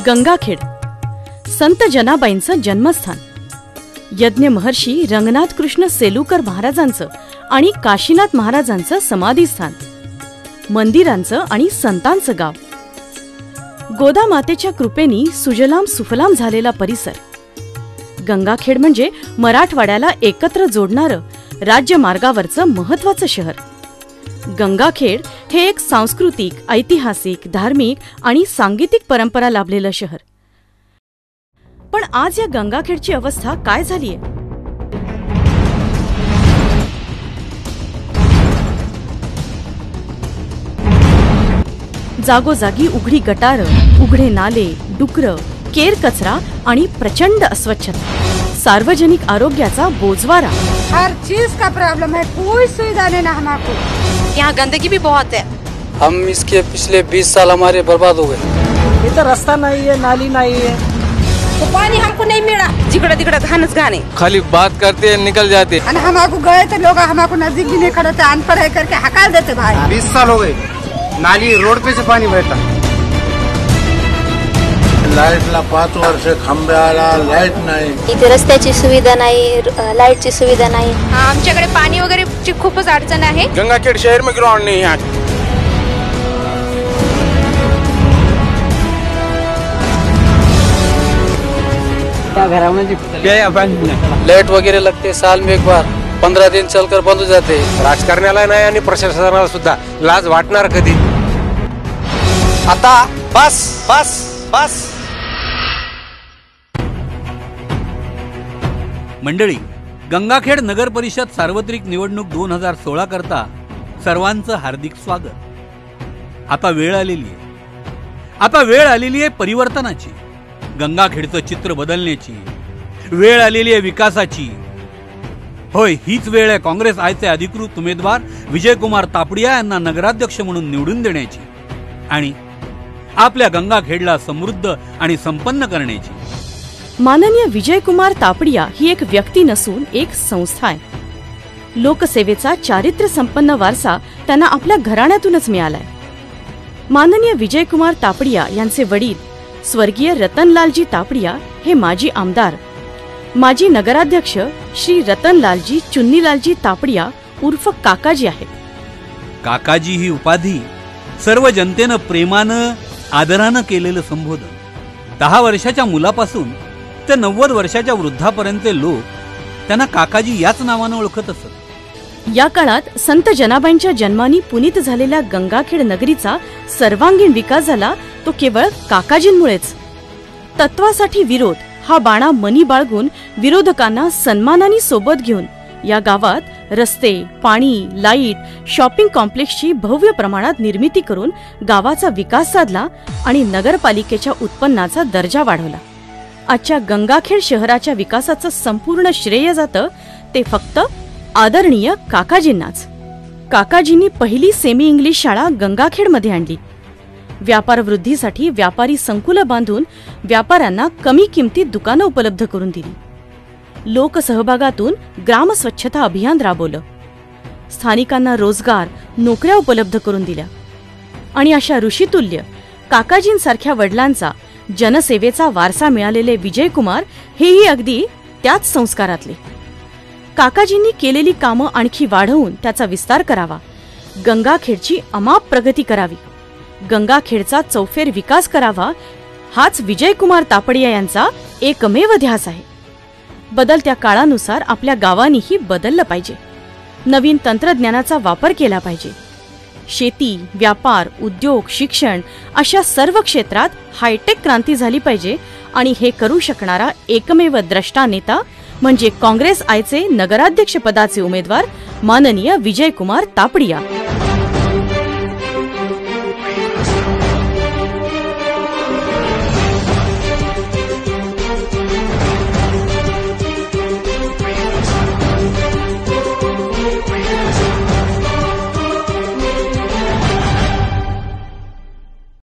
गंगाखेड संत जनाबाईंचं जन्मस्थान, यज्ञ महर्षी रंगनाथ कृष्ण सेलुकर महाराजांचं आणि काशीनाथ महाराजांचं समाधीस्थान, मंदिरांचं आणि संतांचं गाव, गोदा मातेच्या कृपेनी सुजलाम सुफलाम झालेला परिसर. गंगाखेड म्हणजे मराठवाड्याला एकत्र जोडणारं राज्यमार्गावरचं महत्वाचं शहर. गंगाखेड हे एक सांस्कृतिक, ऐतिहासिक, धार्मिक आणि सांगीतिक परंपरा लाभलेलं शहर. पण आज या गंगाखेडची अवस्था काय झालीय? जागोजागी उघडी गटारं, उघडे नाले, डुकरं, केर कचरा आणि प्रचंड अस्वच्छता, सार्वजनिक आरोग्याचा बोजवारा. हर चीज का प्रॉब्लम है, कोई सुविधा नहीं ना हमको. यहाँ गंदगी भी बहुत है. हम इसके पिछले 20 साल हमारे बर्बाद हो गए. इधर रास्ता नहीं है, नाली नहीं है, तो पानी हमको नहीं मिला. जिकड़ा तिकड़ा घानच घाने. खाली बात करते हैं, निकल जाते. हमको गए थे लोग, हमको नजदीक भी नहीं खड़े थे, अनपढ़ है करके हकाल देते भाई. 20 साल हो गए, नाली रोड पे से पानी बहता. लाईटला 5 वर्ष खंबे आला, लाईट नाही. इथे रस्त्याची सुविधा नाही, लाईटची सुविधा नाही. आमच्याकडे पाणी वगैरे खूपच अडचण आहे. गंगाखेड शहर में ग्राउंड नहीं है. लाइट वगैरह लगते साल में एक बार, 15 दिन चलकर बंद हो जाते. राजकारण्याला नाही आणि प्रशासनाला सुद्धा लाज वाटणार कधी. आता बस बस बस. मंडळी, गंगाखेड नगर परिषद सार्वत्रिक निवडणूक 2016 करता सर्वांचं हार्दिक स्वागत. आता वेळ आलेली आहे परिवर्तनाची. गंगाखेडचं चित्र बदलण्याची वेळ आलेली आहे, विकासाची. होय, हीच वेळ आहे काँग्रेस आयचे अधिकृत उमेदवार विजयकुमार तापडिया यांना नगराध्यक्ष म्हणून निवडून देण्याची आणि आपल्या गंगाखेडला समृद्ध आणि संपन्न करण्याची. माननीय विजयकुमार तापडिया ही एक व्यक्ती नसून एक संस्था आहे. लोकसेवेचा चारित्र्य संपन्न वारसा त्यांना आपल्या घराण्यातूनच मिळालाय. माननीय विजयकुमार तापडिया यांचे वडील स्वर्गीय रतनलालजी तापडिया हे माजी आमदार, माजी नगराध्यक्ष श्री रतनलालजी चुन्नीलालजी तापडिया उर्फ काकाजी आहेत. काकाजी ही उपाधी सर्व जनतेनं प्रेमानं, आदरानं केलेलं संबोधन. 10 वर्षाच्या मुलापासून ते 90 वर्षाच्या वृद्धापर्यंतचे लोक त्यांना काकाजी याच नावानं ओळखत असत. या काळात संत जनाबाईंच्या जन्मानी पुनीत झालेल्या गंगाखेड नगरीचा सर्वांगीण विकास झाला तो केवळ काकाजींमुळेच. तत्वासाठी विरोध हा बाणा मनी बाळगून विरोधकांना सन्मानाने सोबत घेऊन या गावात रस्ते, पाणी, लाईट, शॉपिंग कॉम्प्लेक्सची भव्य प्रमाणात निर्मिती करून गावाचा विकास साधला आणि नगरपालिकेच्या उत्पन्नाचा दर्जा वाढवला. आजच्या गंगाखेड शहराच्या विकासाचं संपूर्ण श्रेय जातं ते फक्त आदरणीय काकाजींनाच. काकाजींनी पहिली सेमी इंग्लिश शाळा गंगाखेडमध्ये आणली. व्यापार वृद्धीसाठी व्यापारी संकुलं बांधून व्यापाऱ्यांना कमी किमतीत दुकानं उपलब्ध करून दिली. लोकसहभागातून ग्राम स्वच्छता अभियान राबवलं. स्थानिकांना रोजगार, नोकऱ्या उपलब्ध करून दिल्या. आणि अशा ऋषितुल्य काकाजींसारख्या वडिलांचा जनसेवेचा वारसा मिळालेले विजयकुमार हेही अगदी त्याच संस्कारातले. काकाजींनी केलेली कामं आणखी वाढवून त्याचा विस्तार करावा, गंगाखेडची अमाप प्रगती करावी, गंगाखेडचा चौफेर विकास करावा, हाच विजयकुमार तापडिया यांचा एकमेव ध्यास आहे. बदलत्या काळानुसार आपल्या गावांनीही बदललं पाहिजे. नवीन तंत्रज्ञानाचा वापर केला पाहिजे. शेती, व्यापार, उद्योग, शिक्षण अशा सर्व क्षेत्रात हायटेक क्रांती झाली पाहिजे. आणि हे करू शकणारा एकमेव द्रष्टा नेता म्हणजे काँग्रेस आयचे नगराध्यक्ष पदाचे उमेदवार माननीय विजयकुमार तापडिया.